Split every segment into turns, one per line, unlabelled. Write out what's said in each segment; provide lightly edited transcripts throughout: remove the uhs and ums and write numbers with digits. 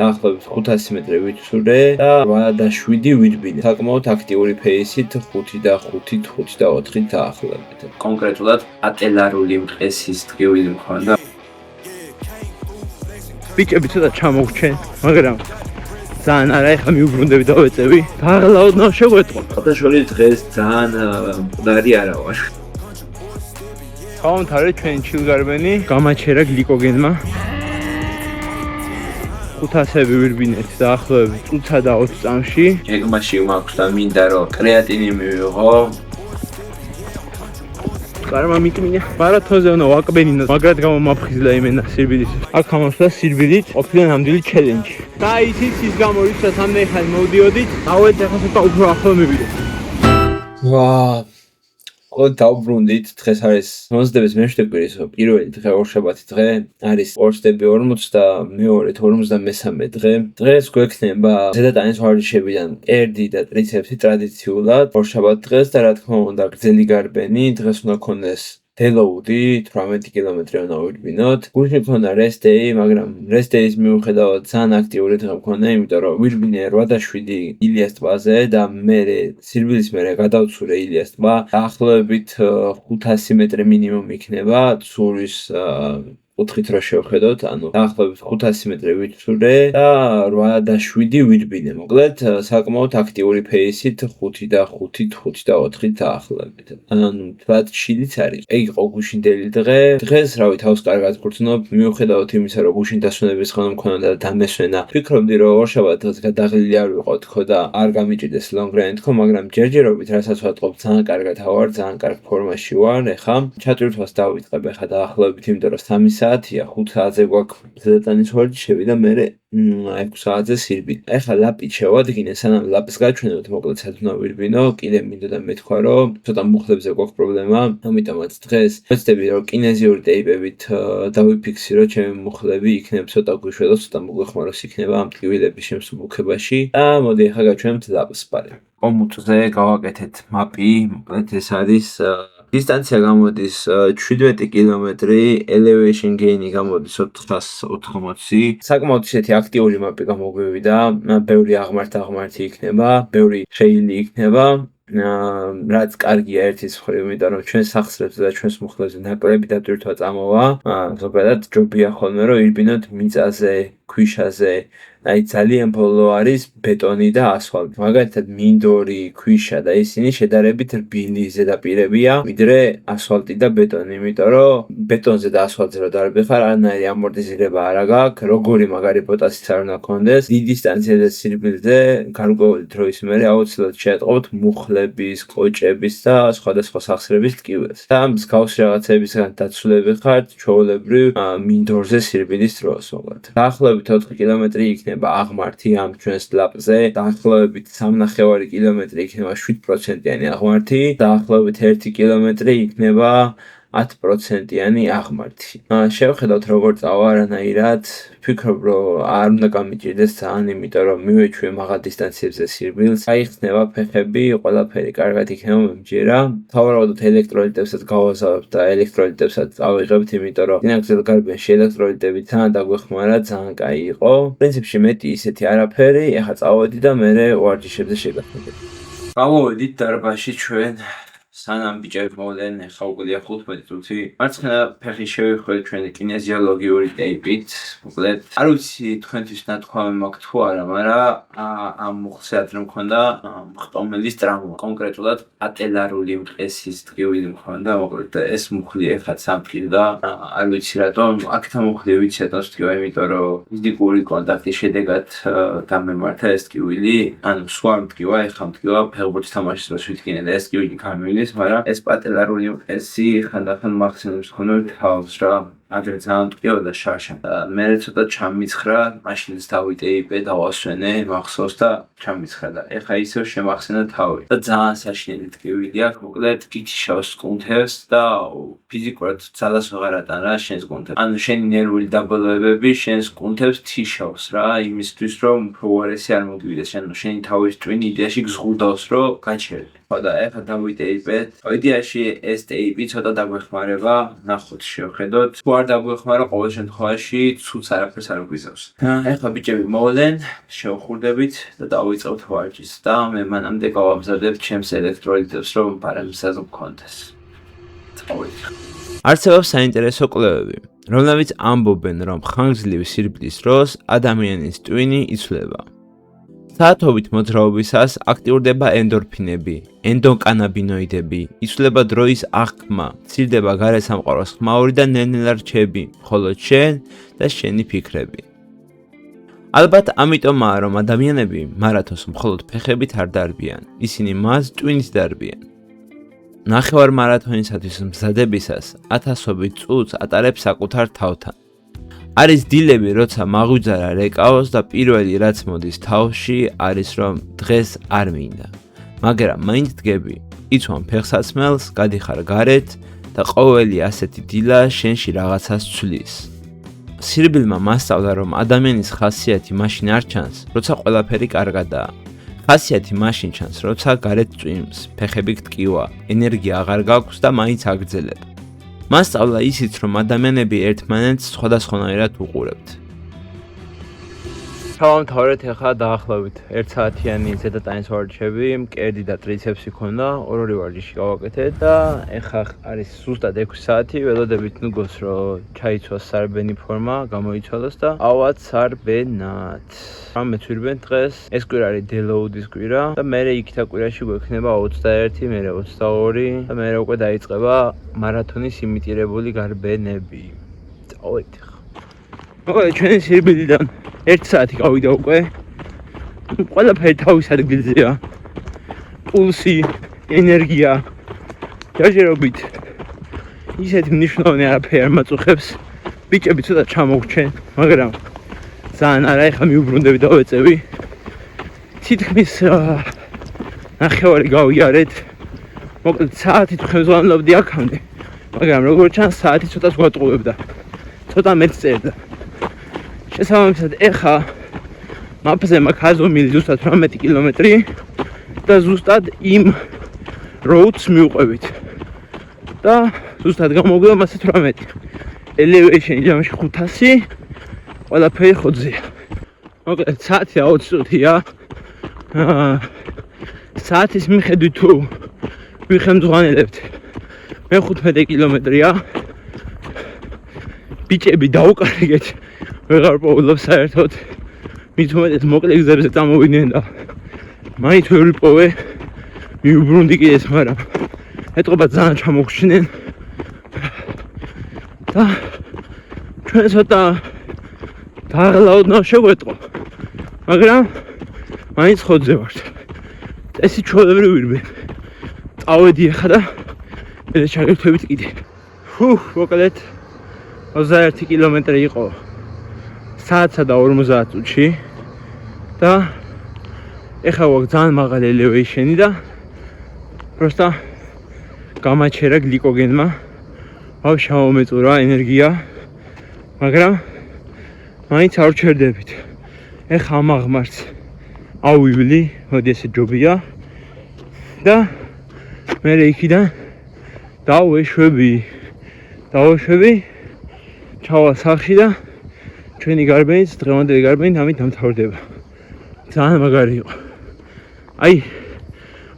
დაახლოებით 500 მეტრი ვიწურე და 8.7 ვირბინე. საკმაოდ აქტიური ფეისით 5 და 5-ით 5 და 4-ით დაახლოებით. კონკრეტულად ატელარული მყესის ტკივილი მქონდა.
ბიჭები ცოტა ჩამოვრჩენ, მაგრამ ძალიან არა, ეხლა მიუბრუნდები და ვეწევი. დაღლაოდნო შეგვეტყვა.
ხოთაშორი დღეს ძალიან მყდარი არა ვარ.
თავმთარე ჩვენი ჩილგარბენი გამაჩერა გლიკოგენმა. 500-ები ვირბინეთ დაახლოებით 5 და 20 წამში.
გეგმაში მაქვს და მინდა რომ კრეატინი მივიღო.
კარმა მიტმინა. მარათონზე უნდა ვაკბენინო, მაგრად გამომაფხიზლა იმენა სირბილის. აქ ამასვლა სირბილით ყოფილა ნამდვილი ჩელენჯი. და ისიც ის გამორიცხა სამდენი ხანი მოვდიოდით, დავეთ ახლა ცოტა უფრო ახლო მივიდეთ.
ვა ყოდ დავბრუნდით, დღეს არის 50-ების მე-7 კვირის პირველი დღე, ორშაბათი დღე, არის ორშაბათი 40 და მეორე 53 დღე. დღეს გვექნება ზედატანის ვარჯიშებიდან კერდი და ტრიცეპსი ტრადიციულად ორშაბათ დღეს და რა თქმა უნდა გრძელი გარბენი, დღეს უნდა გქონდეს დელოუდი 18 კილომეტრი უნდა ვირბინოთ. გუშინ მქონდა rest day, მაგრამ rest day-ის მიუხედავად ძალიან აქტიური დღე მქონდა, იმიტომ რომ ვირბინე 8.7 ილიას ტბაზე და მე სირბილის მერე გადავცურე ილიას ტბა. დაახლოებით 500 მეტრი მინიმუმ იქნება ცურის კუთხით რო შევხედოთ, ანუ დაახლოებით 500 მეტრი ვიწურე და 8.7 ვირბინე. მოკლედ საკმაოდ აქტიური ფეისით 5 და 5-ით 5 და 4-ით დაახლოებით. ანუ თვათ შილიც არის. ეგ იყო გუშინდელი დღე. დღეს რავი თავს კარგად გვრცნობ, მიუხედავად იმისა, რომ გუშინ დასვენების ხანა მქონდა და დამესვენა. ვფიქრობდი, რომ ორშაბათ დღეს გადაღლილი არ ვიყო თქო და არ გამიჭიდეს long run თქო, მაგრამ ჯერჯერობით რასაც ვატყობ, ძალიან კარგად ავარ, ძალიან კარგ ფორმაში ვარ. ეხა ჩატვირთვას დავიწყებ ეხა დაახლოებით, იმიტომ რომ 3 საათია, 5 საათზე გვაქვს ზედატანის ვარჯიშები და მე 6 საათზე სირბილი. ეხლა ლაპით შევადგინე, სანამ ლაპს გაჩვენებთ, მოკლედ სადღაც ვირბინო, კიდე მინდოდა მეთქვა, რომ ცოტა მუხლებზე გვაქვს პრობლემა, ამიტომაც დღეს ვეცდები, რომ კინეზიური ტეიპებით დავიფიქსირო ჩემი მუხლები, იქნებ ცოტა გვიშვედო, ცოტა მოგვეხმაროს იქნება ამ ტკივილების შემსუბუქებაში და მოდი ეხლა გაჩვენებთ ლაპს პარე. კომუტზე გავაკეთეთ მაპი, მოკლედ ეს არის დისტანცია გამოდის 17 კილომეტრი, elevation gain-ი გამოდის 480. საკმაოდ ისეთი აქტიური მაპი გამოგვივიდა, ბევრი აღმართ-აღმართი იქნება, ბევრი შეილი იქნება. რაც კარგია ერთის მხრივ, იმიტომ რომ ჩვენ სახსრებზე და ჩვენს მუხლებზე ნაკლები დატვირთვა წამოვა. ზოგადად ჯობია ხოლმე რომ ირბინოთ მიწაზე, ქვიშაზე. აი ძალიან ბოლო არის ბეტონი და ასფალტი. მაგალითად მინდორი, ქვიშა და ისინი შედარებით რბილი ზედაპირებია, ვიდრე ასფალტი და ბეტონი, იმიტომ რომ ბეტონზე და ასფალტზე რო დარბიხარ, არანაირი ამორტიზირება არ აქვს, როგორი მაგარი პოტასიც არ უნდა გქონდეს. დიდ დისტანციაზე სირბილზე გარკვეული დროის მერე აუცილებლად შეატყობთ მუხლების, კოჭების და სხვადასხვა სახსრების ტკივილს. და მსგავსი რაღაცებისგან დაცულები ხართ, ჩვეულებრივ მინდორზე სირბილის დროს, მოკლედ. დაახლოებით 4 კილომეტრი იქნება აღმართი ამ ჩვენს ლაპზე, დაახლოებით 3.5 კილომეტრი იქნება 7%-იანი აღმართი, დაახლოებით 1 კილომეტრი იქნება 10%-იანი აღმართი. შევხედავთ როგორ წავა არანაირად, ვფიქრობ რომ არ უნდა გამიჭირდეს ძალიან, იმიტომ რომ მივეჩვე მაღალ დისტანციებზე სირბილს, აიხსნება ფეხები, ყველაფერი კარგად იქნება მომჯერა. თავარაუდოდ ელექტროლიტებსაც გავაზავებთ და ელექტროლიტებსაც ავიღებთ, იმიტომ რომ წინაგრძელ გარბენში ელექტროლიტები ძალიან დაგვეხმარა, ძალიან კაი იყო. პრინციპში მეტი ისეთი არაფერი, ეხლა წავედი და მე ვარჯიშებზე შეგახმებით. გამოვედით დარბაზში ჩვენ. სანამ ბიჭები მოვლენ, ეხლა უკვე 15 წუთი. მარცხენა ფეხი შევიხვედრით ჩვენი კინეზიოლოგიური ტეიპით. მოკლედ, არ ვიცი თქვენთვის ნათქვამი მაქვს თუ არა, მაგრამ ამ მუხლზე ადრე მქონდა მხტომელის ტრავმა. კონკრეტულად ატელარული მყესის ტკივილი მქონდა, მოკლედ ეს მუხლი ეხლა სამფლირდა. არ ვიცი რატომ, აქთან მუხლი ვიცი რატომ ვთქვა, იმიტომ რომ ფიზიკური კონტაქტის შედეგად გამემართა ეს ტკივილი. ანუ სხვა მტკივა, ეხლა მტკივა ფეხბურთის თამაშის დროს ვიტკინე და ეს ტკივილი გამივიდეს. მაგრამ ეს პატელარული მყესი ხანდახან მახსენებს ხოლმე თავს რა. ადრე ძალიან მტკივა და შარშა. მე ცოტა ჩამიცხრა, მაშინაც დავიტეიპე, დავასვენე მახსოვს და ჩამიცხრა და ეხა ისევ შემახსენა თავი. და ძალიან საშინელი ტკივილი აქვს, მოკლედ გითიშავს კუნთებს და ფიზიკურად ძალას ვეღარ ატან რა შენს კუნთებს. ანუ შენი ნერვული დაბოლოებები შენს კუნთებს თიშავს რა, იმისთვის რომ უფრო უარესი არ მოგვიდეს. ანუ შენი თავის ტვინი იდეაში გზღუდავს რომ გაჩერდე. ხო და ეხლა დავიტეიპეთ. იდეაში ეს ტეიპი ცოტა დაგვეხმარება, ნახოთ შევხედოთ. თუ არ დაგვეხმარა, ყოველ შემთხვევაში ცუც არაფერს არ გვიზავს. ეხლა ბიჭები მოვლენ, შევხურდებით და დავიწყებთ ვარჯიშს და მე მანამდე გავამზადებთ ჩემს ელექტროლიტებს, რომ პარალელიზაცია გქონდეს. არსებობს საინტერესო კვლევები, რომლებიც ამბობენ, რომ ხანგრძლივი სირბილის დროს ადამიანის ტვინი იცვლება. საათობით მოძრაობისას აქტიურდება ენდორფინები, ენდოკანაბინოიდები, იცვლება დროის აღქმა, მცირდება გარესამყაროს ხმაური და ნელ-ნელა რჩები, მხოლოდ შენ და შენი ფიქრები. ალბათ ამიტომაა, რომ ადამიანები მარათონს მხოლოდ ფეხებით არ დარბიან, ისინი მას ტვინით დარბიან. ნახევარ მარათონისათვის მზადებისას ათასობით წუთს ატარებს საკუთარ თავთან. არის დილები, როცა მაღვიძარა რეკაოს და პირველი რაც მოდის თავში არის, რომ დღეს არ მინდა. მაგრამ მაინც დგები, იცვამ ფეხსაცმელს, გადიხარ გარეთ და ყოველი ასეთი დილა შენში რაღაცას ცვლის. სირბილმა მასწავლა, რომ ადამიანის ხასიათი მაშინ არ ჩანს, როცა ყველაფერი კარგადაა. ხასიათი მაშინ ჩანს, როცა გარეთ წვიმს, ფეხები გტკივა, ენერგია აღარ გაქვს და მაინც აგრძელებ. მასწავლა ისიც, რომ ადამიანები ერთმანეთს სხვადასხვანაირად უყურებთ. დავამთავრეთ ახლა დაახლოებით 1 საათიანი ზედატანის ვარჯიშები, მკერდი და ტრიცეპსი ქონდა, ორ-ორი ვარჯიში გავაკეთეთ და ახლა არის ზუსტად 6 საათი, ველოდებით ნუგოს რომ ჩაიცვას სარბენი ფორმა, გამოიცვალოს და ავად სარბენად. ამეც ვირბენ დღეს, ეს კვირა არის დელოუდის კვირა და მერე იქითა კვირაში გვექნება 21, მერე 22 და მერე უკვე დაიწყება მარათონის იმიტირებული გარბენები. წავედით ხა. მოკლედ ჩვენი სირბილიდან 1 საათი გავიდა უკვე. ყველაფერი თავის ადგილზეა. პულსი, ენერგია, ჯაჟერობით. ისეთი მნიშვნელოვანი არაფერი არ მაწუხებს. ბიჭები ცოტა ჩამოვრჩენ, მაგრამ ძალიან არა, ეხლა მიუბრუნდები და ვეწევი. თითქმის ნახევარი გავიარეთ. მოკლედ საათი ხელმძღვანელობდი აქამდე, მაგრამ როგორც ჩანს საათი ცოტას გვატყუებდა. ცოტა მეც წერდა. შესაბამისად ეხლა მაპზე მაქვს აზომილი ზუსტად 18 კილომეტრი და ზუსტად იმ roads მივყვებით. და ზუსტად გამოგვივა მასე 18. elevation ჯამში 500, ყველაფერი ხოძია. მოკლედ საათი 20 წუთია. საათის მიხედვით თუ ვიხელმძღვანელებთ, მე 15 კილომეტრია. ბიჭები დაუკარგეთ. ვეღარ პოულობს საერთოდ. მით უმეტეს მოკლე გზებზე წამოვიდნენ და მაინც ვერ ვიპოვე. მიუბრუნდი კიდეც, მაგრამ ეტყობა ძალიან ჩამოხშნენ. და ჩვენ ცოტა დაღლაოდნავ შეგვეტყო. მაგრამ მაინც ხოძზე ვართ. წესი ჩვეულებრივ ვირბენ. წავედი ახლა და მე ჩაგერთვებით კიდე. მოკლედ 21 კილომეტრი იყო საათსა და 50 წუთში და ეხლა ვაქვს ძალიან მაღალი elevation-ი და просто გამაჩერა გლიკოგენმა. ბავშვი მომეწურა ენერგია, მაგრამ მაინც არ ვჩერდებით. ეხლა ამ აღმართს ავივლი, მოდი ესე ჯობია და მე იქიდან დავეშვები. ჩავა სახში და ჩვენი გარბენიც, დღევანდელი გარბენი ამით დამთავრდება. ძალიან მაგარი იყო. აი,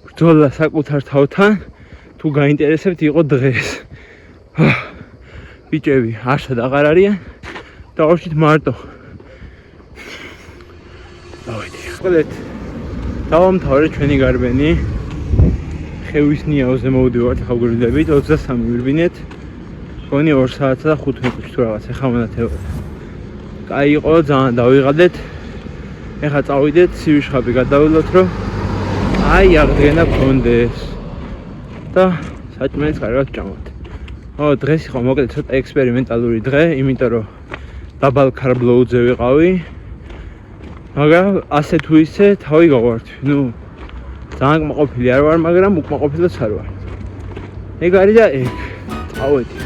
ბრძოლა საკუთარ თავთან თუ გაინტერესებთ იყო დღეს. ბიჭები არსად აღარ არიან და ორშით მარტო. მოკლედ დავამთავრე ჩვენი გარბენი. ხევის ნიავზე მოვდივართ, ახლა გვირბდებით 23 ვირბინეთ. გონი 2 საათსა და 5 მინუტში თუ რაღაც ახლა მონათევა. კაი იყო, ძალიან დავიღადეთ. ეხლა წავიდეთ, სივიშხაპი გადავილოთ, რომ აი აღდგენა გქონდეს. და საჭმელიც კარგად ჭამოთ. დღეს იყო მოკლედ ცოტა ექსპერიმენტალური დღე, იმიტომ რომ დაბალ carb load-ზე ვიყავი. მაგრამ ასე თუ ისე თავი გავართ. ძალიან კმაყოფილი არ ვარ, მაგრამ უკმაყოფილოც არ ვარ. ეგ არის და ეგ. წავედი.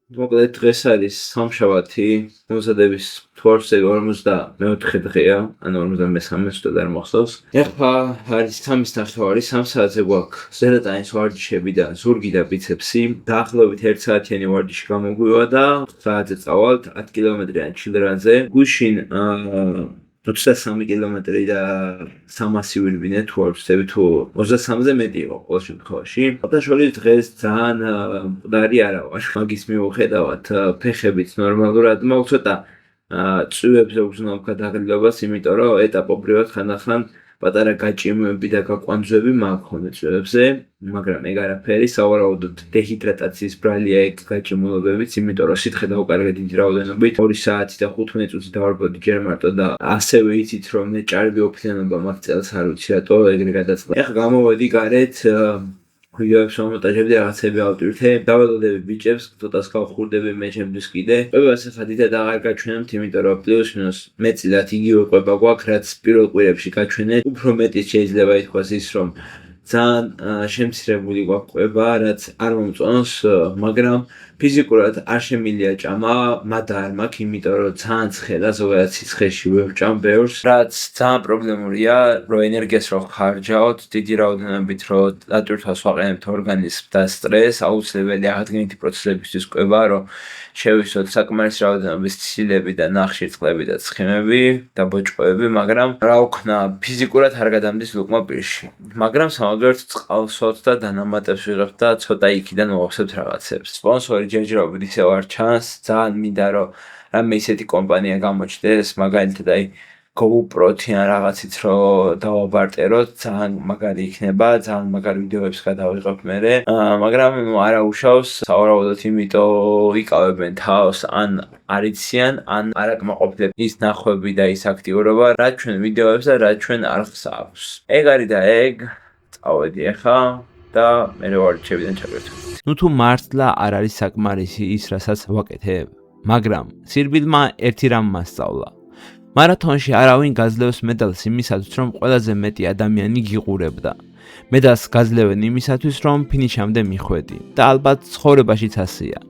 მოკლედ დღეს არის სამშაბათი, მომზადების თვარსები 54 დღეა, ანუ 53 ცოტა არ მახსოვს. ეხლა არის 3:30, 3 საათზე გვაქვს ზედატანის ვარჯიშები და ზურგი და ბიცეპსი. დაახლოებით 1 საათიანი ვარჯიში გამოგვივა და 9 საათზე წავალთ 10 კილომეტრიან ჩილრანზე. გუშინ 23 კილომეტრი და 300 ვირბინე თუ არ ვცდები თუ 23-ზე მეტი იყო ყოველ შემთხვევაში. ფოტოშოპის დღეს ძალიან მკვდარი არა ვარ. მაგის მიუხედავად ფეხებიც ნორმალურად მაქვს ცოტა წვივებზე უგზნობ გადაღლილობას, იმიტომ რომ ეტაპობრივად ხანდახან პატარა გაჭიმვები და გაკვანძვები მაქვს წვივებზე, მაგრამ ეგ არაფერი, სავარაუდოდ დეჰიდრატაციის ბრალია ეგ გაჭიმულობებიც, იმიტომ რომ სითხე დავუკარგე დიდი რაოდენობით 2 საათი და 15 წუთი დავარბოდი ჯერ მარტო და ასევე იცით რომ მე ჭარბი ოფლიანობა მაქვს წელს არ ვიცი რატო ეგრე გადაწყდა. ეხლა გამოვედი გარეთ ვიდეოებს მომონტაჟებდი, რაღაცები ავტვირთე, დაველოდები ბიჭებს, ცოტას გავხურდები მე ჩემთვის კიდე. ყველას ახლა დიდად აღარ გაჩვენებთ, იმიტომ რომ პლუს მინუს მეტწილად იგივე ყვება გვაქვს, რაც პირველ კვირებში გაჩვენეთ. უფრო მეტიც შეიძლება ითქვას ის, რომ ძალიან შემცირებული გვაქვს ყვება, რაც არ მომწონს, მაგრამ ფიზიკურად არ შემილია ჭამა, მადა არ მაქვს, იმიტომ რომ ძალიან ცხელა, ზოგადად სიცხეში ვევჭამ ბევრს, რაც ძალიან პრობლემურია, რომ ენერგიას რო ხარჯავთ, დიდი რაოდენობით რო დატვირთვას ვაყენებთ ორგანიზმს და სტრესს, აუცილებელია აღდგენითი პროცესებისთვის ყვება, რომ შევისვოთ საკმარისი რაოდენობის ცილები და ნახშირწყლები და ცხიმები და ბოჭკოები, მაგრამ რა ვქნა, ფიზიკურად არ გადამდის ლუკმა პირში. მაგრამ სამაგერთ წყალსვოთ და დანამატებს ვიღებთ და ცოტა იქიდან მოვახსენებთ რაღაცებს. სპონსორი ჯერჯერობით ისევ არ ჩანს, ძალიან მინდა რომ რამე ისეთი კომპანია გამოჩნდეს, მაგალითად აი GoPro-ი ან რაღაცით რო დავაბარტეროთ, ძალიან მაგარი იქნება, ძალიან მაგარი ვიდეოებს გადავიღებ მერე, მაგრამ არა უშავს, სავარაუდოდ იმიტომ იკავებენ თავს, ან არ იციან, ან არ აკმაყოფილებს ის ნახვები და ის აქტიურობა, რაც ჩვენ ვიდეოებს და რაც ჩვენ არხს აქვს. ეგ არის და ეგ, წავედი ახლა და მე ვარჯიშებიდან ჩაგერთვით.
ნუ თუ მართლა არ არის საკმარისი ის, რასაც ვაკეთებ, მაგრამ სირბილმა ერთი რამ მასწავლა. მარათონში არავინ გაძლევს მედალს იმისათვის, რომ ყველაზე მეტი ადამიანი გიყურებდა. მედალს გაძლევენ იმისათვის, რომ ფინიშამდე მიხვედი და ალბათ ცხოვრებაშიც ასეა.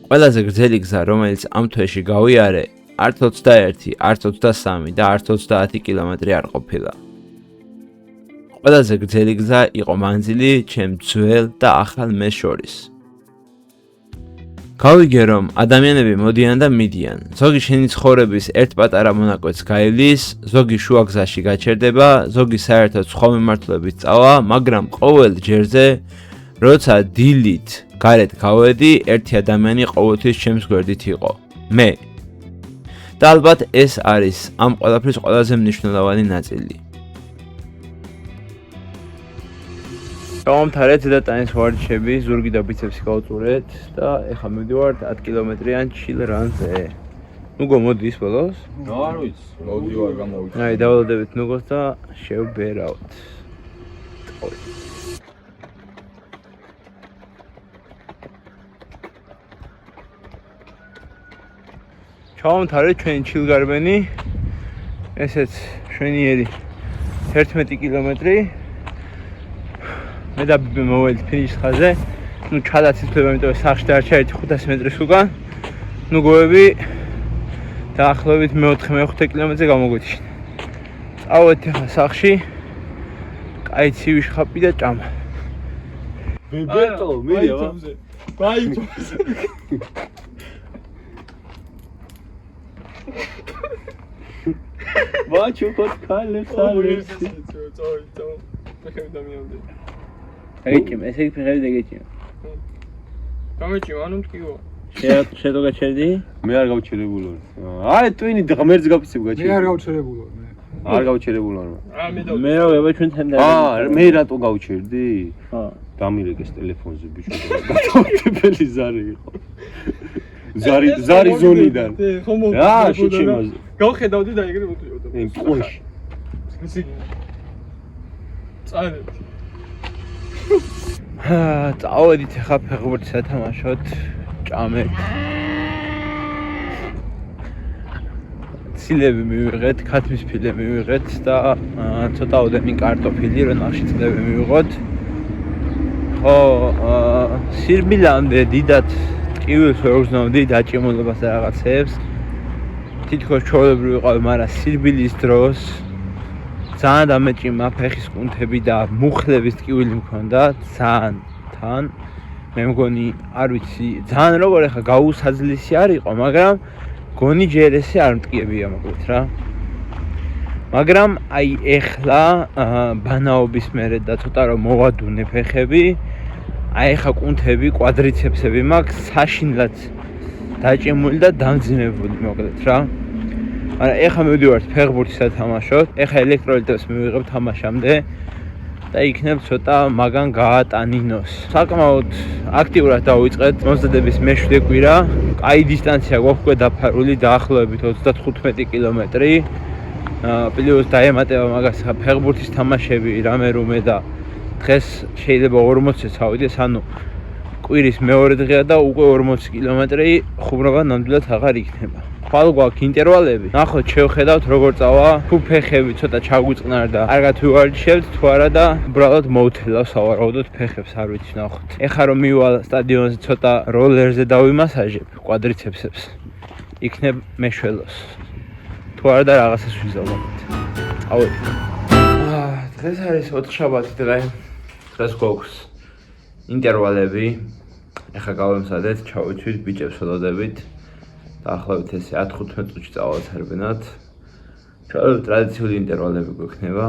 ყველაზე გრძელი გზა, რომელიც ამ თვეში გავიარე, არც 21, არც 23 და არც 30 კილომეტრი არ ყოფილა. ყველაზე გრძელი გზა იყო მანძილი ჩემ ძველ და ახალ მე შორის. გავიგე რომ ადამიანები მოდიან და მიდიან. ზოგი შენი ცხოვრების ერთ პატარა მონაკვეთს გაივლის, ზოგი შუა გზაში გაჩერდება, ზოგი საერთოდ სხვა მიმართულებით წავა, მაგრამ ყოველ ჯერზე, როცა დილით გარეთ გავედი, ერთი ადამიანი ყოველთვის ჩემს გვერდით იყო. მე. და ალბათ ეს არის ამ ყველაფრის ყველაზე მნიშვნელოვანი ნაწილი. გავამთავრეთ ზედატანის ვარჯიშები, ზურგი და ბიცეპსი გავწურეთ და ეხლა მივდივართ 10 კილომეტრიან ჩილრანზე. ნუგო მოდის ბოლოს?
არ ვიცი, მოვდივარ გამოვიდე.
აი, დაველოდებით ნუგოს და შევბერავთ. ჩავამთავრეთ ჩვენი ჩილგარბენი. ესეც შვენიერი 11 კილომეტრი. მე და ბიბი მოვედით ფინიშის ხაზზე. ნუ ჩადაცილდება, იმიტომ რომ სახში დარჩა 500 მეტრის უკან. ნუ გოები დაახლოებით მე-4 კილომეტრზე გამოგვეჩინა. წავედით ახლა სახში. კაი ცივი შხაპი და ჭამა.
ბებეტო, მიდივა.
ბაიტოზე.
ვაჩო ხოთქალებს არის.
წავ. ფეხები დამიამდე.
ეგეჭიმ, ესე იგი ფეხები დაგეჭიმ.
გამეჭიმ, ანუ მткиო.
შედო გაჩერდი?
მე არ გავჩერებულ ვარ. აი ტვინი ღმერთს გაფიცებ გაჩერდი.
მე არ გავჩერებულ ვარ მე.
არ გავჩერებულ ვარ.
მე რა ვება ჩვენ თან და.
მე რატო გავჩერდი? დამირეკეს ტელეფონზე ბიჭო. გადავთებელი ზარი იყო. ზარი ზონიდან. რა შეჩემაზე.
გავხედავდი და ეგრე მოდიოდა.
პოშ.
ისე წაედით.
წავედით ახლა ფეხბურთს სათამაშოთ, ჭამეთ. ცილები მივიღეთ, ქათმის ფილე მივიღეთ და ცოტა ოდენი კარტოფილი, რომ ნახშირწყლები მივიღოთ. ხო, სირბილამდე დიდად ტკივილს ვერ უგზნოვდი დაჭიმულობას და რაღაცებს. თითქოს ჩვეულებრივ ვიყავი, მაგრამ სირბილის დროს ძალიან დამეჭიმა ფეხის კუნთები და მუხლების ტკივილი მქონდა ძალიან თან. მე მგონი არ ვიცი ძალიან როგორ ეხა გაუსაძლისი არ იყო, მაგრამ გონი ჯერ ესე არ მტკიებია მოკლედ რა. მაგრამ აი ეხლა ბანაობის მერე და ცოტა რომ მოვადუნე ფეხები, აი ეხა კუნთები, კვადრიცეპსები მაქვს საშინლად დაჭიმული და დამძიმებული მოკლედ რა. მაგრამ ეხლა მივდივართ ფეხბურთს სათამაშოდ, ეხლა ელექტროლიტებს მივიღებ თამაშამდე და იქნებ ცოტა მაგან გაატანინოს. საკმაოდ აქტიურად დავიწყეთ მომზადების მე-7 კვირა. კაი დისტანცია გვაქვს უკვე დაფარული, დაახლოებით 35 კილომეტრი. პლუს დაემატება მაგას ფეხბურთის თამაშები, რამე და დღეს შეიძლება 40-ზე წავიდეს, ანუ კვირის მეორე დღეა და უკვე 40 კილომეტრი ხუმრობა ნამდვილად აღარ იქნება. ხვალ გვაქვს ინტერვალები. ნახოთ, შევხედავთ როგორ წავა, თუ ფეხები ცოტა ჩაგვიწყნარდა, კარგად ვივარჯიშებთ, თუ არა და უბრალოდ მოვთელავ სავარაუდოდ ფეხებს, არ ვიცი, ნახოთ. ეხლა რომ მივალ სტადიონზე ცოტა როლერზე დავიმასაჟებ კვადრიცეპსებს, იქნებ მეშველოს. თუ არა და რაღაცას ვიზავთ. წავედით. დღეს არის 4 შაბათი დღე. დღეს გვაქვს ინტერვალები. ეხლა გავემსადეთ, ჩავიცვით, ბიჭებს ველოდებით. დაახლოებით ესე 10-15 წუთში წავაცარბენათ. ჩვეულებრივ ტრადიციული ინტერვალები გვექნება.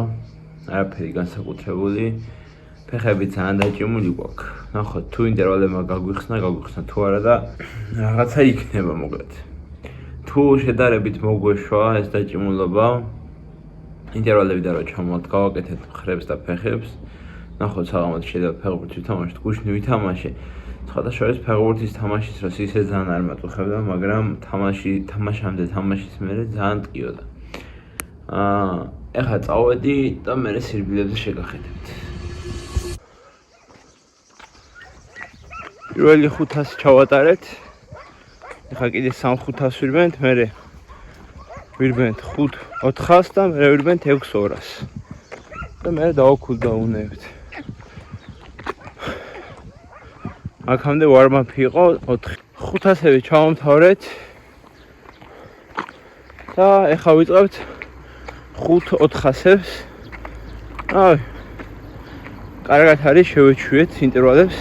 არაფერი განსაკუთრებული. ფეხები ძალიან დაჭიმული გვაქვს. ნახოთ, თუ ინტერვალებმა გაგვიხსნა, თუ არა და რაღაცა იქნება მოკლედ. თუ შედარებით მოგვეშვა ეს დაჭიმულობა, ინტერვალები და რა ჩამოვთ, გავაკეთეთ მხრებს და ფეხებს. ნახოთ, საღამოთი შეიძლება ფეხბურთს ვითამაშოთ, გუშინი ვითამაშე. სხვადასხვა ფეხბურთის თამაშის დროს ისე ძალიან არ მატუხებდა, მაგრამ თამაშის მერე ძალიან ტკიოდა. ეხლა წავედი და მე სირბილებზე შეგახედებთ. პირველი 500 ჩავატარეთ. ეხლა კიდე 3-500 ვირბენთ, მე ვირბენთ 5-400 და მე ვირბენთ 6-200. და მე დავკულდაუნებთ. აქამდე ვარმაპი იყო 500-ები ჩავამთავრეთ და ეხლა ვიწყებთ 5-400-ებს. აი, კარგად არის, შევეჩვიეთ ინტერვალებს.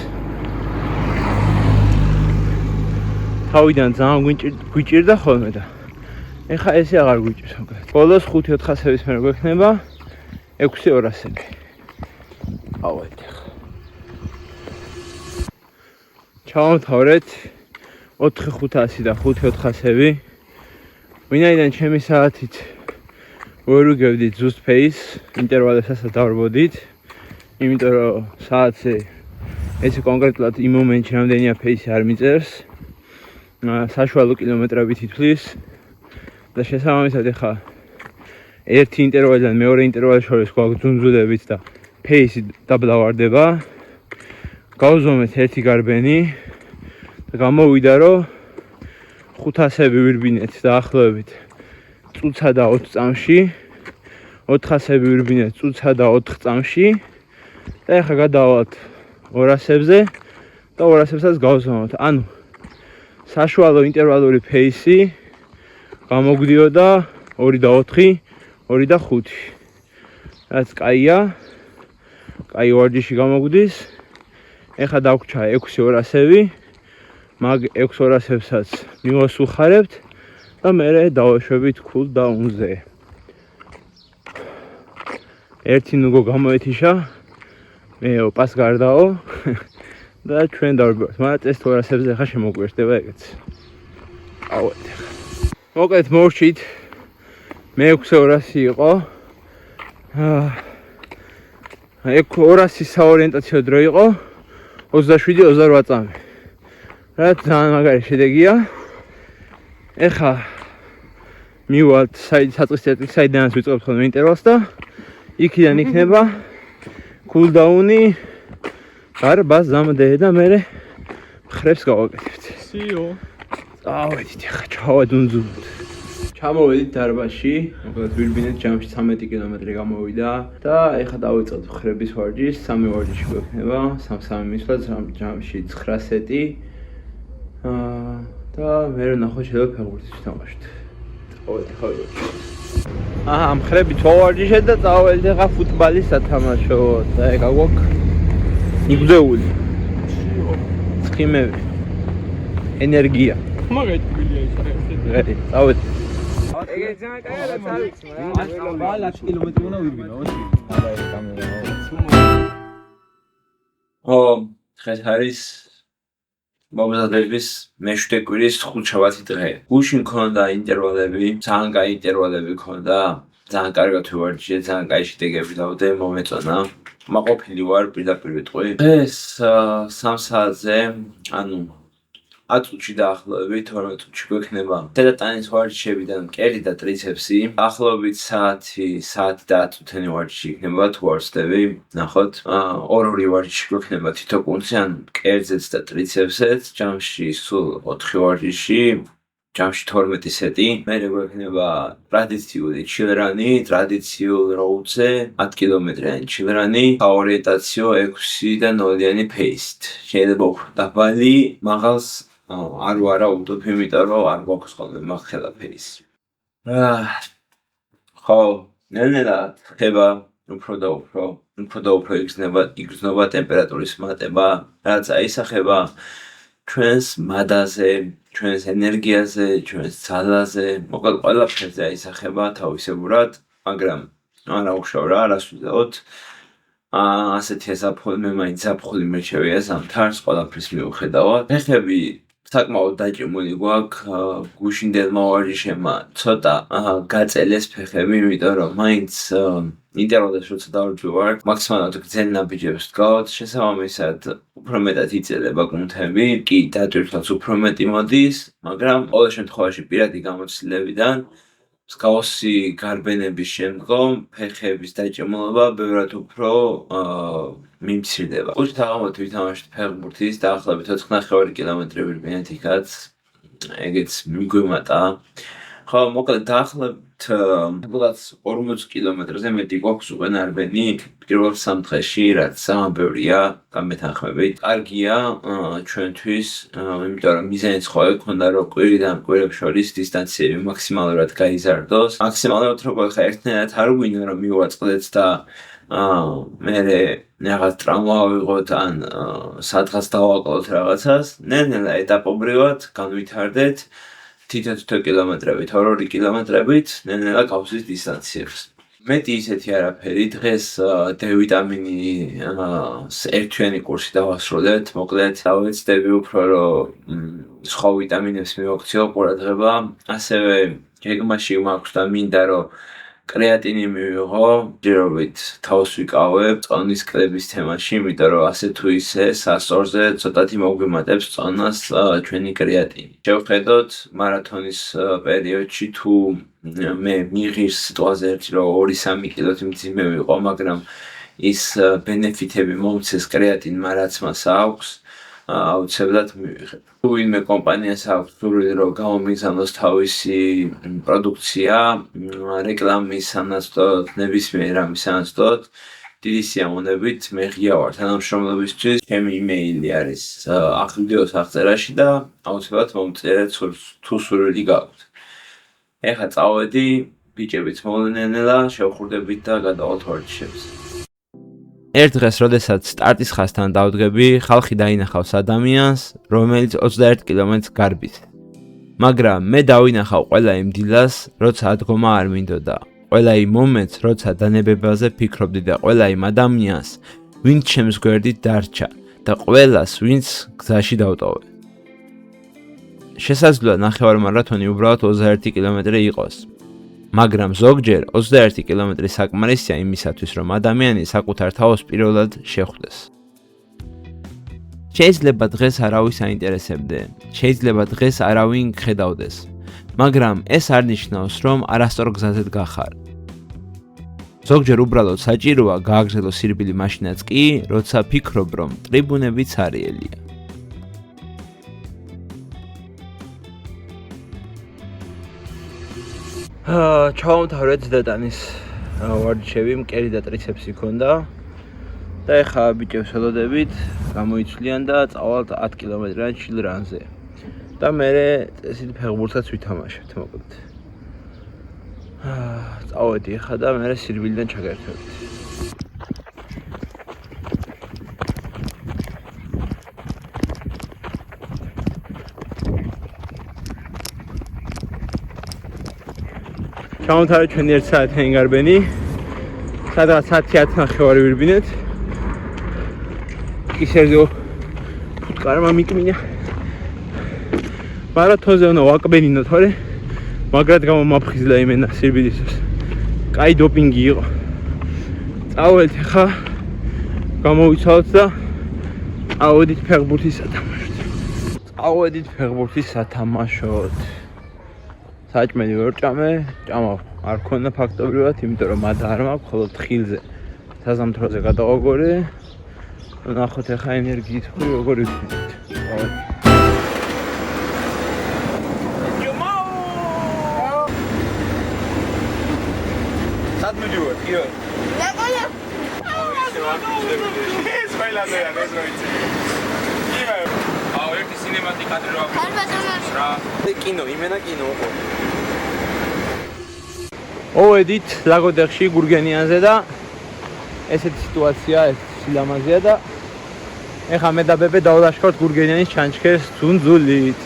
თავიდან ძალიან გვიჭირდა ხოლმე და ეხლა ესე აღარ გვიჭირს მოკლედ. ბოლოს 5-400-ების მერე გვექნება 6-200-ები. ავედით. ჩავამთავრეთ 4-500 და 5-400-ები. ვინაიდან ჩემი საათით ვერ ვიგებდით ზუსტ ფეისს, ინტერვალებსაც დავარბოდით, იმიტომ რომ საათზე ესე კონკრეტულად იმ მომენტში რამდენია ფეისი არ მიწერს. საშუალო კილომეტრებით ითვლის და შესაბამისად ეხლა ერთი ინტერვალიდან მეორე ინტერვალის შორის გვაქვს ძუნძულებით და ფეისი დაბლავარდება. გავზომეთ ერთი გარბენი და გამოვიდა რომ 500-ები ვირბინეთ დაახლოებით წუთსა და 20 წამში, 400-ები ვირბინეთ წუთსა და 4 წამში და ეხლა გადავალთ 200-ებზე და 200-ებსაც გავზომოთ. ანუ საშუალო ინტერვალური ფეისი გამოგვდიოდა 2 და 4, 2 და 5. რაც კაია, კაი ვარჯიში გამოგვდის. ეხლა დაგვჭა 6-200-ები, მაგ 6-200-ებსაც მივასუხარებთ და მე დავაშვებით კულდაუნზე. ერთი ნუგო გამოეთიშა, მე პას გარდაო და ჩვენ დავიბართ, მაგრამ ეს 200-ებზე ხა შემოგვერდება ეგეც. ავეთ. მოკლედ მოვშით. მე 6-200 იყო. 200 საორიენტაციო დრო იყო. 27-28 წამი. რა ძალიან მაგარი შედეგია. ეხლა მივალთ საწყის წერტილს, საიდანაც ვიწყებთ ხოლმე ინტერვალს და იქიდან იქნება კულდაუნი გარბაზამდე და მე მხრებს გავაკეთებთ.
სიო.
წავედით ეხლა ჩავადუნძულოთ. ჩამოვედით დარბაზში, მოკლედ ვირბინეთ ჯამში 13 კილომეტრი გამოვიდა და ეხლა დავიწყოთ ხრების ვარჯიშს, 3 ვარჯიში გვექნება, 3-3 მისვლა, ჯამში 9 სეტი. და მე რომ ნახოთ შეიძლება ფეხბურთის ვთამაშოთ. წავედით ხარ. აჰა, მხრები თოვარჯიშეთ და წავედით ეხლა ფუტბოლის სათამაშოდ. და ეგა გვაქვს იგზეული. ცხიმები. ენერგია.
მაგათ გილია ის
რედი, წავედით.
დღეს არის მოგზადების მე-7 კვირის 5-7 დღე. გუშინ მქონდა ინტერვალები, ძალიან კაი ინტერვალები მქონდა, ძალიან კარგად ვივარჯიშე, ძალიან კაი შედეგები დავდე, მომეწონა. მაყოფილი ვარ პირდაპირ ვიტყვი. დღეს 3 საათზე, ანუ 10 წუთში დაახლოებით 12 წუთში გვექნება დედატანის ვარჯიშებიდან მკერდი და ტრიცეპსი. ახლობით საათი და 10 წუთიანი ვარჯიში იქნება თუ არ ვსდები. ნახოთ, ორ-ორი ვარჯიში გვექნება თითო კუნთზე, ან მკერდზეც და ტრიცეპსზეც. ჯამში სულ 4 ვარჯიში. ჯამში 12 სეტი. მერე გვექნება ტრადიციული ჩილრანი, ტრადიციულ როუდზე 10 კილომეტრიანი ჩილრანი, ორიენტაციო 6 და 0-იანი პეისით. შეიძლება უფრო დაბალი, მაღალს არ ვარა უდობ, იმიტომ რომ არ გვაქვს ხოლმე მაღლა პეისი. ხო, ნელ-ნელა ხდება უფრო და უფრო იგრძნობა ტემპერატურის მატება, რაც აისახება ჩვენს მადაზე, ჩვენს ენერგიაზე, ჩვენს ძალაზე, მოკლედ ყველაფერზე აისახება თავისებურად, მაგრამ არა უშავ რა, რას ვიზაოთ. ასეთი ზაფხული, მე მაინც ზაფხული მერჩევია ზამთარს, ყველაფრის მიუხედავად. ფეხები საკმაოდ დაჭიმული გვაქვს, გუშინდელმა ვარჯიშებმა ცოტა გაწელეს ფეხები, იმიტომ რომ მაინც ინტერვალებს როცა დავარჯვარ, მაქსიმალურად გრძელი ნაბიჯებს ვდგავთ, შესაბამისად უფრო მეტად იწელება კუნთები, კი დატვირთვაც უფრო მეტი მოდის, მაგრამ ყოველ შემთხვევაში პირადი გამოცდილებიდან მსგავსი გარბენების შემდგომ ფეხების დაჭიმულობა ბევრად უფრო მიმცირდება. უჩით აღამოთ ვითამაშეთ ფეხბურთის დაახლოებით 4,5 კილომეტრი ვირბინეთ იქაც, ეგეც მიგვიმატა. ხო, მოკლედ დაახლოებით 40 კილომეტრზე მეტი გვაქვს უყენარბენი პირველ 3 დღეში, რაც ძალიან ბევრია გამეთანხმებით. კარგია ჩვენთვის, იმიტომ რომ მიზანიც ხო ექონდა, რომ კვირიდან კვირებს შორის დისტანციები მაქსიმალურად გაიზარდოს. მაქსიმალურად როგორ ხა ერთნაირად არ გვინდა რომ მივაწყდეთ და მერე რაღაც ტრამვა ავიღოთ ან სადღაც დავაკლოთ რაღაცას. ნელ-ნელა ეტაპობრივად განვითარდეთ. თითო კილომეტრებით, 2 კილომეტრებით, ნელ-ნელა გავზის დისტანციებს. მეტი ისეთი არაფერი, დღეს D ვიტამინის ერთთვიანი კურსი დავასრულეთ, მოკლედ დავეცდები უფრო რომ სხვა ვიტამინებს მივაქციო ყურადღება, ასევე გეგმაში მაქვს და მინდა რომ კრეატინი მივიღო, ჯერობით თავს ვიკავებ წონის კლების თემაში, იმიტომ რომ ასე თუ ისე სასწორზე ცოტათი მოგვიმატებს წონას ჩვენი კრეატინი. შევხედოთ მარათონის პერიოდში თუ მე მიღირს სიტყვაზე ერთი რომ 2-3 კილოთი მძიმე ვიყო, მაგრამ ის ბენეფიტები მომცეს კრეატინმა, რაც მას აქვს, აუცილებლად მივიღებ. თუ ვინმე კომპანიას აქვს სურვილი რომ გამომიგზავნოს თავისი პროდუქცია, რეკლამის სანაცვლოდ, ნებისმიერ ამის სანაცვლოდ, დიდი სიამოვნებით მე ღია ვარ თანამშრომლობისთვის. ჩემი იმეილი არის ვიდეოს აღწერაში და აუცილებლად მომწერეთ თუ სურვილი გაქვთ. ეხლა წავედი, ბიჭებიც მოვლენ ნელა, შევხვდებით და გადავალთ ვარჯიშებს. ერთ დღეს, როდესაც სტარტის ხაზთან დავდგები, ხალხი დაინახავს ადამიანს, რომელიც 21 კილომეტრს გარბის. მაგრამ მე დავინახავ ყველა იმ დილას, როცა ადგომა არ მინდოდა. ყველა იმ მომენტს, როცა დანებებაზე ფიქრობდი და ყველა იმ ადამიანს, ვინც ჩემს გვერდით დარჩა და ყველას, ვინც გზაში დავტოვე. შესაძლოა ნახევარმარათონი უბრალოდ 21 კილომეტრი იყოს. მაგრამ ზოგჯერ 21 კილომეტრი საკმარისია იმისათვის, რომ ადამიანი საკუთარ თავს პირველად შეხვდეს. შეიძლება დღეს არავის აინტერესებდე, შეიძლება დღეს არავინ გხედავდეს, მაგრამ ეს არ ნიშნავს, რომ არასწორ გზაზე გახარ. ზოგჯერ უბრალოდ საჭიროა გააგრძელო სირბილი მაშინაც კი, როცა ფიქრობ, რომ ტრიბუნები ცარიელია.
ჩავამთავრეთ დეტანის ვარჯიშები, მკერი და ტრიცეპსი ქონდა. და ეხლა ბიჭებს ველოდებით, გამოიცვლიან და წავალთ 10 კილომეტრიან ჩილრანზე. და მე წესით ფეხბურთსაც ვითამაშებთ, მოკლედ. წავედი ეხლა და მე სირბილიდან ჩაგერთვებთ. ჩავამთავრეთ ჩვენი 1 საათიანი გარბენი. სადღაც 10:30 ვირბინეთ. ისერგო ფუტკარმა მიკმინა. მარათონზე უნდა ვაკბენინო თორე მაგრად გამომაფხიზლა იმენა სირბილისას. კაი დოპინგი იყო. წავალთ ხა გამოვიცვალთ და წავედით ფეხბურთის სათამაშოდ. საჭმელი ვერ ჭამე, ჭამა არ ქონდა ფაქტობრივად, იმიტომ რომ მად არ მაქვს, მხოლოდ ხილზე საზამთროზე გადავაგორე. ნახოთ ახლა ენერგიით როგორ ვიქნებით. სად მიდივარ, კიო? ეს ყველაზე არის, ეს როიცი. აუ, ერთი სინემატიკ კადრი რა. რა. კინო, იმენა კინო იყო. ოვედით ლაგოდეხში გურგენიანზე და ესეთი სიტუაცია, ეს სილამაზეა და ეხლა მე და ბებე დავლაშქართ გურგენიანის ჩანჩქერს ძუნძულით.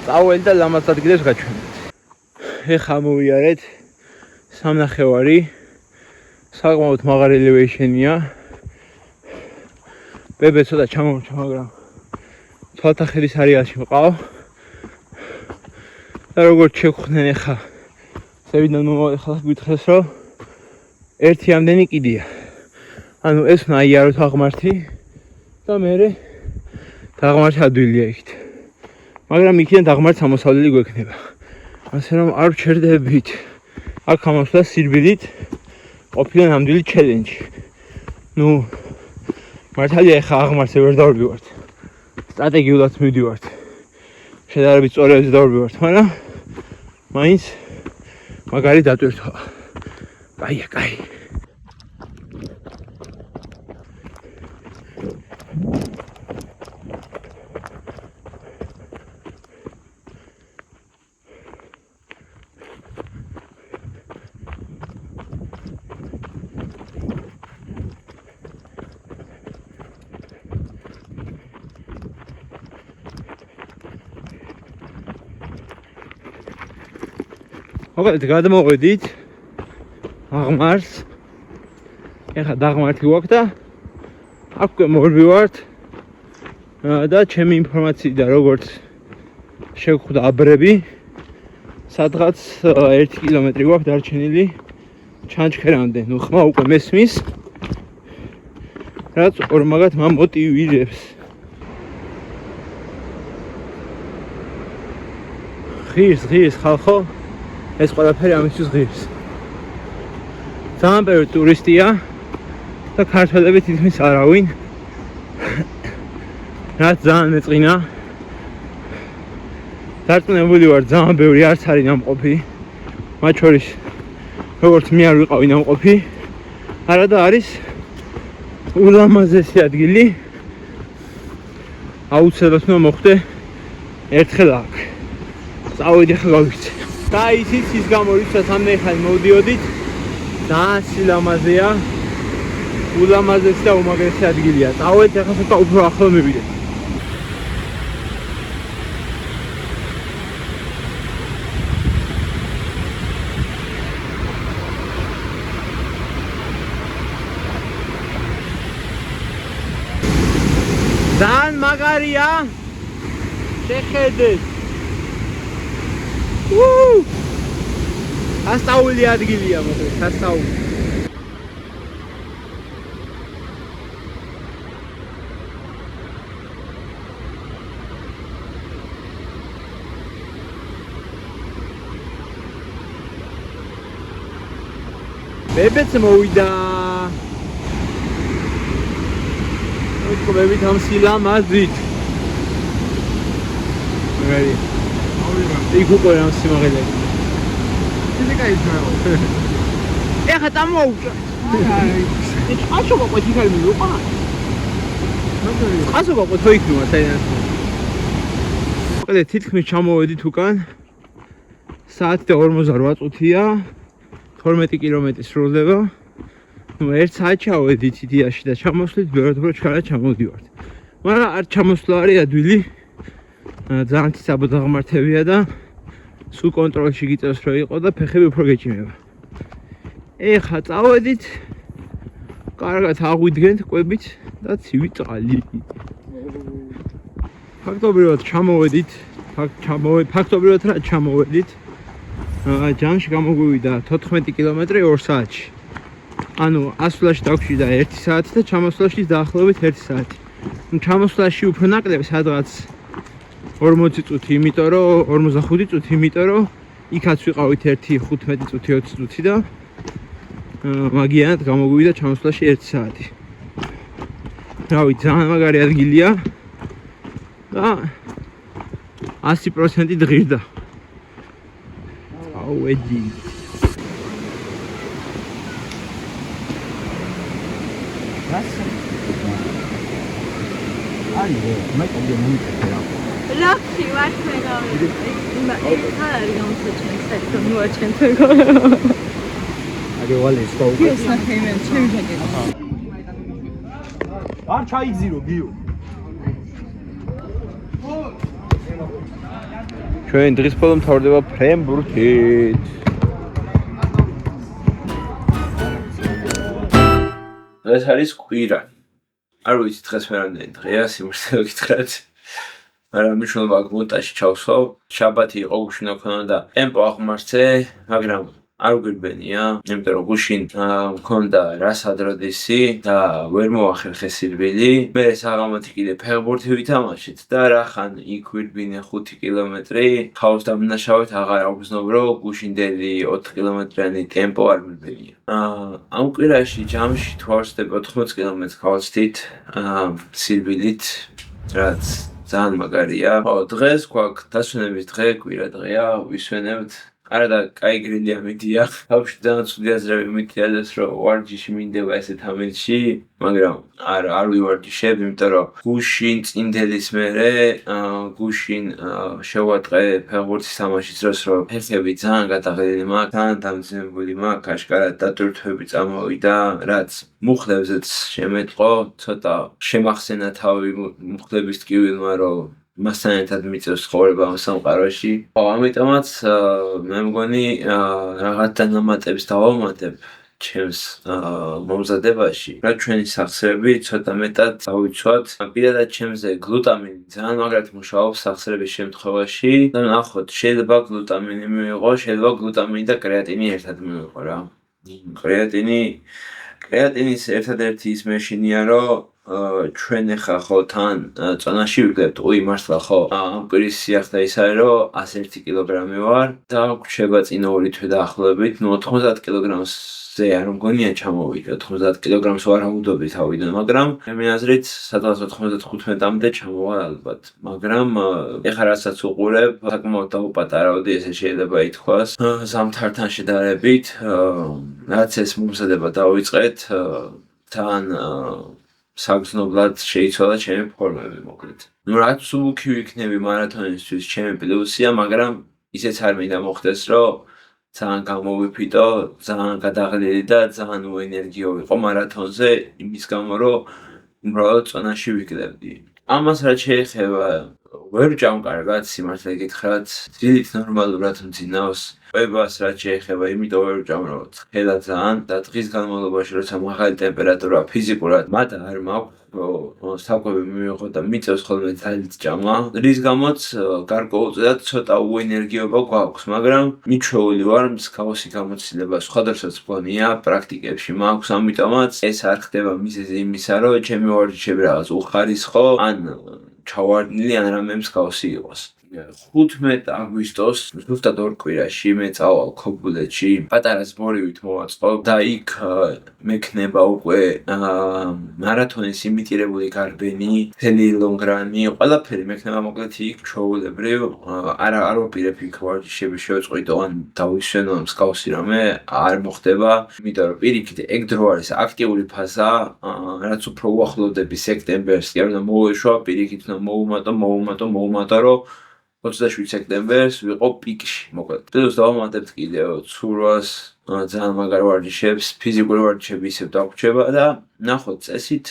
წაველი და ლამაზ ადგილებს გაჩვენეთ. ეხლა მოვიარეთ 3.5 საკმაოდ მაღალი ელევეიშენია. ბებე ცოტა ჩამორჩა, მაგრამ თვალთახედის არეალში მყავ. და როგორც შეგხვდნენ ეხლა სევიდან მომავალ გითხრეს რომ ერთი ამდენი კიდია. ანუ ეს უნდა აიაროთ აღმართი და მე დაღმართი ადვილია იქით. მაგრამ იქიდან დაღმართს ამოსავლელი გვექნება. ასე რომ არ ვჩერდებით. აქ ამოსვლა სირბილით ყოფილა ნამდვილი ჩელენჯი. ნუ მართალია ეხლა აღმართზე ვერ დავდივართ. სტრატეგიულად მივდივართ. შედარებით სწორებზე დავდივართ, მაგრამ მაინც მაგარი დატვირთვა. კაია, კაი. მოკლედ გადმოვედით აღმართს. ეხლა დაღმართი გვაქვს და აქვე მოვდივართ და ჩემი ინფორმაციიდან როგორც შევხვდა აბრები, სადღაც 1 კილომეტრი გვაქვს დარჩენილი ჩანჩქერამდე. ნუ ხმა უკვე მესმის, რაც ორმაგად მამოტივირებს. ღირს ხალხო, ეს ყველაფერი ამისთვის ღირს. ძალიან ბევრი ტურისტია და ქართველები თითქმის არავინ. რაც ძალიან მეწყინა. დარწმუნებული ვარ, ძალიან ბევრი არც არის ნამყოფი. მათ შორის როგორც მე არ ვიყავი ნამყოფი, არა და არის ულამაზესი ადგილი. აუცილებლად უნდა მოხვდე ერთხელ აქ. წავედი ხა გავიქცე. და ისიც ის გამო როდესაც ამდენი ხანი მოვდიოდით, ძალიან სილამაზეა, ულამაზესი და უმაგრესი ადგილია. წავედით ახლა ცოტა უფრო ახლო მივიდეთ. ძალიან მაგარია. შეხედეთ. ასწაული ადგილია, მოკლედ, ასწაული. ბებეც მოვიდა. მოვიდეთ ამ სილამაზით. მეგარი იქ უკვე ამ სიმაღლეზე.
ფიზიკა ისმევა.
ეხა წამოუჭა. აშო გაყვეთ იქ არის მიყვა. აშო გაყვეთ ხო იქნება საიდან. მოკლედ თითქმის ჩამოვედით უკან. საათი და 48 წუთია. 12 კილომეტრი სრულდება. ნუ 1 საათი ჩავედით იდიაში და ჩამოსვლით ბევრად ჩქარა ჩამოვდივართ. მაგრამ არ ჩამოსვლა არის ადვილი. ძალიან ციცაბო დაღმართებია და სულ კონტროლში გიწევს რომ იყო და ფეხები უფრო გეჭიმება. ეხა წავედით. კარგად აღვიდგენთ კვებით და ცივი წყალი. ფაქტობრივად ჩამოვედით. ფაქტობრივად რა ჩამოვედით. ჯამში გამოგვივიდა 14 კილომეტრი 2 საათში. ანუ ასვლაში დაგვჭირდა 1 საათი და ჩამოსვლაში დაახლოებით 1 საათი. ჩამოსვლაში უფრო ნაკლები სადღაც 40 წუთი, იმიტომ რომ 45 წუთი, იმიტომ რომ იქაც ვიყავით 1-15 წუთი, 20 წუთი და მაგიანად გამოგვივიდა ჩამოსვლაში 1 საათი. რავი, ძალიან მაგარი ადგილია და 100% დღირდა. ავედი.
ლაფში ვარ მეგავი. ეს არის გამოსაჩენ საერთოდ მოაჩენ თქო.
აგე ვალე სტოუ.
ეს ნახეიმენ ჩემი ჯაკეტი.
არ ჩაიგზირო გიო. ჩვენ დღის ბოლო მთავრდება ფრენბურთით.
დღეს არის კვირა. არ ვიცი დღეს მე რამდენი დღეა, სიმართლე გითხრათ. მაგრამ მნიშვნელობა გმონტაჟი ჩავსვავ. შაბათი იყო გუშინ ოქონდა ტემპო აღმართე, მაგრამ არ გვირბენია, იმიტომ რომ გუშინ მქონდა რასადროდისი და ვერ მოახერხე სირბილი. მე საღამოთი კიდე ფეხბურთი ვითამაშეთ და რახან იქ ვირბინე 5 კილომეტრი, ხავს დამნაშავეთ აღარ აუგზნობრო, გუშინდელი 4 კილომეტრიანი ტემპო არ ვირბენია. ამ კვირაში ჯამში თუ არ ვსდები 80 კილომეტრს გავაცდით სირბილით, რაც ძალიან მაგარია. დღეს გვაქვს დასვენების დღე, კვირა დღეა, ვისვენებთ. არა და კაი გრილი ამიდია. ბავშვი ძალიან ცუდი აზრები მითიადებს, რომ ვარჯიში მინდება ესეთ ამილში, მაგრამ არ ვივარჯიშებ, იმიტომ რომ გუშინ წინდელის მერე, გუშინ შევატყე ფეხბურთის თამაშის დროს, რომ ფეხები ძალიან გადაღლილი მაქვს, ძალიან დამძიმებული მაქვს, აშკარად დატვირთვები წამოვიდა, რაც მუხლებზეც შემეწყო, ცოტა შემახსენა თავი მუხლების ტკივილმა, რომ მასთან ერთად მიწევს ცხოვრება ამ სამყაროში. ამიტომაც მე მგონი რაღაც დანამატებს დავამატებ ჩემს მომზადებაში. რა ჩვენი სახსრები ცოტა მეტად დავიცვათ. პირადად ჩემზე გლუტამინი ძალიან მაგრად მუშაობს სახსრების შემთხვევაში. და ნახოთ, შეიძლება გლუტამინი მივიღო, შეიძლება გლუტამინი და კრეატინი ერთად მივიღო რა. კრეატინის ერთადერთი ის მეშინია, რომ ჩვენ ახლა ხო თან წონაში ვიგებთ, უი მართლა ხო ამ კვირის სიახლე ის არის რომ 101 კილოგრამი ვარ და გვჩება წინა 2 თვე დაახლოებით, ნუ 90 კილოგრამზე არ მგონია ჩამოვიდე, 90 კილოგრამს ვარ აუდობი თავიდან, მაგრამ მე აზრით სადღაც 95-მდე ჩამოვალ ალბათ, მაგრამ ეხლა რასაც უყურებ, საკმაოდ დაუპატარავდი, ესე შეიძლება ითქვას, ზამთართან შედარებით, რაც ეს მომზადება დავიწყეთ, თან საგრძნობლად შეიცვალა ჩემი ფორმები მოკლედ. ნუ რაც სულუქი ვიქნები მარათონისთვის ჩემი პლუსია, მაგრამ ისეც არ მინდა მოხდეს, რომ ძალიან გამოვიფიტო, ძალიან გადაღლილი და ძალიან უენერგიო ვიყო მარათონზე, იმის გამო, რომ უბრალოდ წონაში ვიკლებდი. ამას რაც შეეხება, ვერ ჭამკარგად სიმართლე გითხრათ, ძილით ნორმალურად მძინავს. ყვებას რაც შეეხება, იმიტომ ვერ ვჭამ, რომ ცხელა ძალიან და დღის განმავლობაში, როცა მაღალი ტემპერატურა ფიზიკურად მათ არ მაქვს, საკვები მივიღო და მიწევს ხოლმე ძალით ჭამა, რის გამოც გარკვეულწილად ცოტა უენერგიობა გვაქვს, მაგრამ მიჩვეული ვარ მსგავსი გამოცდილება სხვადასხვა მგონია პრაქტიკებში მაქვს, ამიტომაც ეს არ ხდება მიზეზი იმისა, რომ ჩემი ვარჯიშები რაღაც უხარისხო ან ჩავარდნილი ან რამე მსგავსი იყოს. 15 აგვისტოს ზუსტად 2 კვირაში მე წავალ ქობულეთში პატარა ზმორივით მოვაწყობ და იქ მექნება უკვე მარათონის იმიტირებული გარბენი, მთელი ლონგრანი, ყველაფერი მექნება მოკლედ იქ ჩვეულებრივ არ ვაპირებ იქ ვარჯიშები შევწყვიტო ან დავისვენო მსგავსი რამე არ მოხდება, იმიტომ რომ პირიქით ეგ დრო არის აქტიური ფაზა, რაც უფრო უახლოვდები სექტემბერს, კი არ უნდა მოვეშვა, პირიქით უნდა მოუმატო, რომ 27 სექტემბერს ვიყო პიკში, მოკლედ. პლუს დავამატებთ კიდევ ცურვას, ძალიან მაგარ ვარჯიშებს, ფიზიკური ვარჯიშები ისევ დაგვრჩება და ნახოთ წესით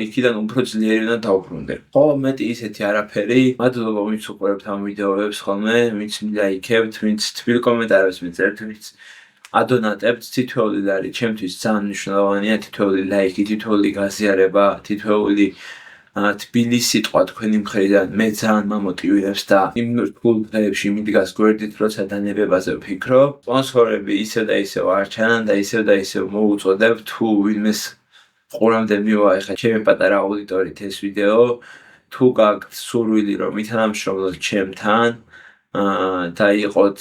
იქიდან უფრო ძლიერი უნდა დავბრუნდე. ხო, მეტი ისეთი არაფერი. მადლობა ვინც უყურებთ ამ ვიდეოებს ხოლმე, ვინც ლაიქებთ, ვინც თბილ კომენტარებს მიწერთ, ვინც ადონატებთ, თითოეული ლარი ჩემთვის ძალიან მნიშვნელოვანია, თითოეული ლაიქი, თითოეული გაზიარება, თითოეული თბილი სიტყვა თქვენი მხრიდან მე ძალიან მამოტივირებს და იმ რთულ დღეებში მიდგას გვერდით, როცა დანებებაზე ვფიქრობ. სპონსორები ისევ და ისევ არ ჩანან და ისევ მოვუწოდებ თუ ვინმეს ყურამდე მივა ეხლა ჩემი პატარა აუდიტორით ეს ვიდეო, თუ გაქვთ სურვილი რომ ითანამშრომლოთ ჩემთან და იყოთ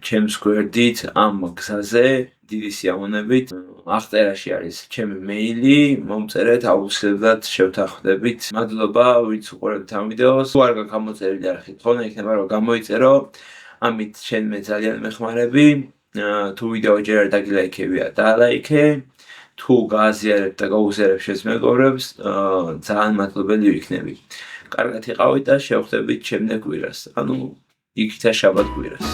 ჩემს გვერდით ამ გზაზე, დიდი სიამოვნებით. აღწერაში არის ჩემი მეილი, მომწერეთ, აუცილებლად შევთანხმდებით. მადლობა ვინც უყურებთ ამ ვიდეოს. თუ არ გაქვთ გამოწერილი არხით, ხოლმე იქნება რომ გამოიწერო, ამით შენ მე ძალიან მეხმარები. თუ ვიდეო ჯერ არ დაგილაიქებია, დალაიქე. თუ გააზიარებ და გაუზიარებ შენს მეგობრებს, ძალიან მადლობელი ვიქნები. კარგად იყავით და შევხვდებით შემდეგ კვირას. ანუ იქითა შაბათ კვირას.